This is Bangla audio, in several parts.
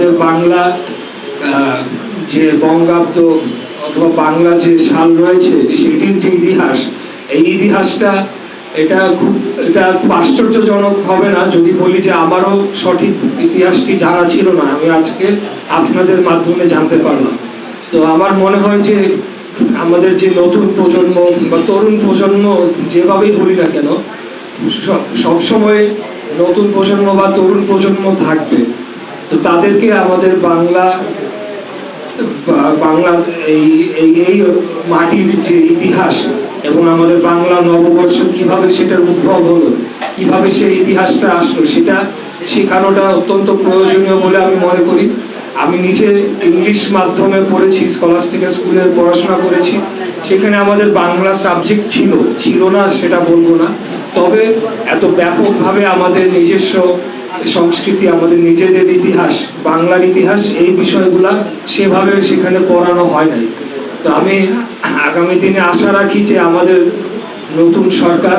আমাদের বাংলা যে বঙ্গাব্দ অথবা বাংলা যে সাল রয়েছে সেটির যে ইতিহাস, এই ইতিহাসটা এটা খুব আশ্চর্যজনক হবে না যদি বলি যে আমারও সঠিক ইতিহাসটি জানা ছিল না, আমি আজকে আপনাদের মাধ্যমে জানতে পারলাম। তো আমার মনে হয় যে আমাদের যে নতুন প্রজন্ম বা তরুণ প্রজন্ম যেভাবেই বলি না কেন, সবসময় নতুন প্রজন্ম বা তরুণ প্রজন্ম থাকবে। তো তাদেরকে আমাদের বাংলা এই এই মাটির যে ইতিহাস এবং আমাদের বাংলা নববর্ষ কিভাবে সেটার উদ্ভব হলো, কিভাবে সেই ইতিহাসটা আসলো, সেটা শেখানোটা অত্যন্ত প্রয়োজনীয় বলে আমি মনে করি। আমি নিজে ইংলিশ মাধ্যমে পড়েছি, স্কলাস্টিকা স্কুলে পড়াশোনা করেছি। সেখানে আমাদের বাংলা সাবজেক্ট ছিল না সেটা বলবো না, তবে এত ব্যাপকভাবে আমাদের নিজস্ব সংস্কৃতি, আমাদের নিজেদের ইতিহাস, বাংলার ইতিহাস, এই বিষয়গুলা সেভাবে সেখানে পড়ানো হয় নাই। তো আমি আগামী দিনে আশা রাখি যে আমাদের নতুন সরকার,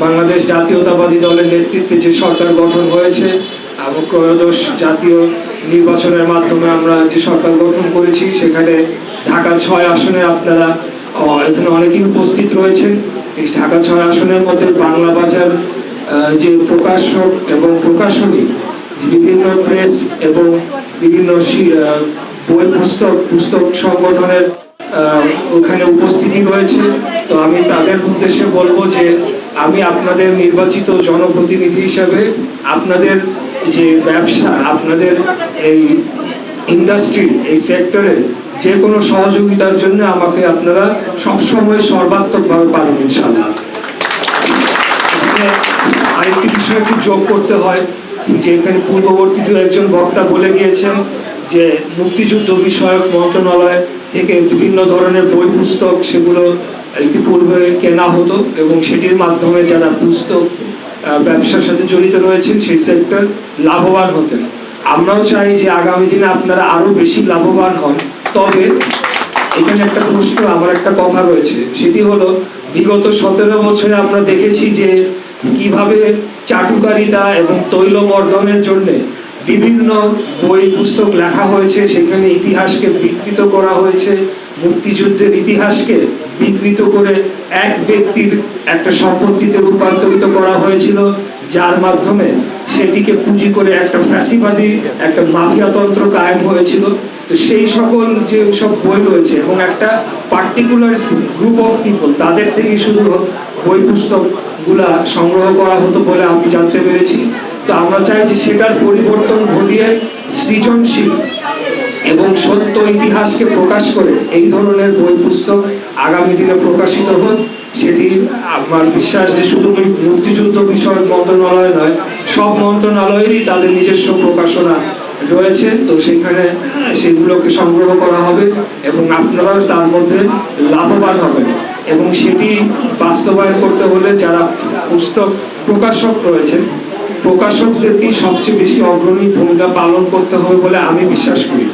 বাংলাদেশ জাতীয়তাবাদী দলের নেতৃত্বে যে সরকার গঠন হয়েছে এবং ত্রয়োদশ জাতীয় নির্বাচনের মাধ্যমে আমরা যে সরকার গঠন করেছি, সেখানে ঢাকা 6 আসনে আপনারা এখানে অনেকেই উপস্থিত রয়েছেন। এই ঢাকা 6 আসনের মধ্যে বাংলা বাজার যে প্রকাশক এবং প্রকাশনী, বিভিন্ন প্রেস এবং বিভিন্ন বই পুস্তক সংগঠনের ওখানে উপস্থিতি রয়েছে। তো আমি তাদের উদ্দেশ্যে বলবো যে আমি আপনাদের নির্বাচিত জনপ্রতিনিধি হিসাবে আপনাদের যে ব্যবসা, আপনাদের এই ইন্ডাস্ট্রি, এই সেক্টরে যে কোনো সহযোগিতার জন্য আমাকে আপনারা সবসময় সর্বাত্মকভাবে পাবেন ইনশাআল্লাহ। আরেকটি বিষয় একটু যোগ করতে হয় যে এখানে পূর্ববর্তী একজন বক্তা বলে গিয়েছেন যে মুক্তিযুদ্ধ বিষয়ক মন্ত্রণালয় থেকে বিভিন্ন ধরনের বই পুস্তক সেগুলো ইতিপূর্বে কেনা হতো এবং সেটির মাধ্যমে যারা পুস্তক ব্যবসার সাথে জড়িত রয়েছেন সেই সেক্টর লাভবান হতেন। আমরাও চাই যে আগামী দিনে আপনারা আরো বেশি লাভবান হন। তবে এখানে একটা প্রশ্ন, আমার একটা কথা রয়েছে, সেটি হলো বিগত 17 বছরে আমরা দেখেছি যে কিভাবে চাটুকারিতা এবং তৈলমর্দনের জন্য বিভিন্ন বই পুস্তক লেখা হয়েছে, সেখানে ইতিহাসকে বিকৃত করা হয়েছে, মুক্তিযুদ্ধের ইতিহাসকে বিকৃত করে এক ব্যক্তির একটা সম্পত্তিতে রূপান্তরিত করা হয়েছিল, যার মাধ্যমে সেটিকে পুঁজি করে একটা ফ্যাসিবাদী একটা মাফিয়াতন্ত্র কায়েম হয়েছিল। তো সেই সকল যে সব বই রয়েছে এবং একটা পার্টিকুলার গ্রুপ অফ পিপল, তাদের থেকেই শুধু বই পুস্তকগুলা সংগ্রহ করা হতো বলে আমি জানতে পেরেছি। তো আমরা চাই যে সেটার পরিবর্তন ঘটিয়ে সৃজনশীল এবং সত্য ইতিহাসকে প্রকাশ করে এই ধরনের বই পুস্তক আগামী দিনে প্রকাশিত হোক। সেটি আমার বিশ্বাস যে শুধু মুক্তিযুদ্ধ বিষয়ক মন্ত্রণালয় নয়, সব মন্ত্রণালয়েরই তাদের নিজস্ব প্রকাশনা রয়েছে। তো সেখানে সেগুলোকে সংগ্রহ করা হবে এবং আপনারাও তার মধ্যে লাভবান হবেন। এবং সেটি বাস্তবায়ন করতে হলে যারা পুস্তক প্রকাশক রয়েছে, প্রকাশকদেরকেই সবচেয়ে বেশি অগ্রণী ভূমিকা পালন করতে হবে বলে আমি বিশ্বাস করি।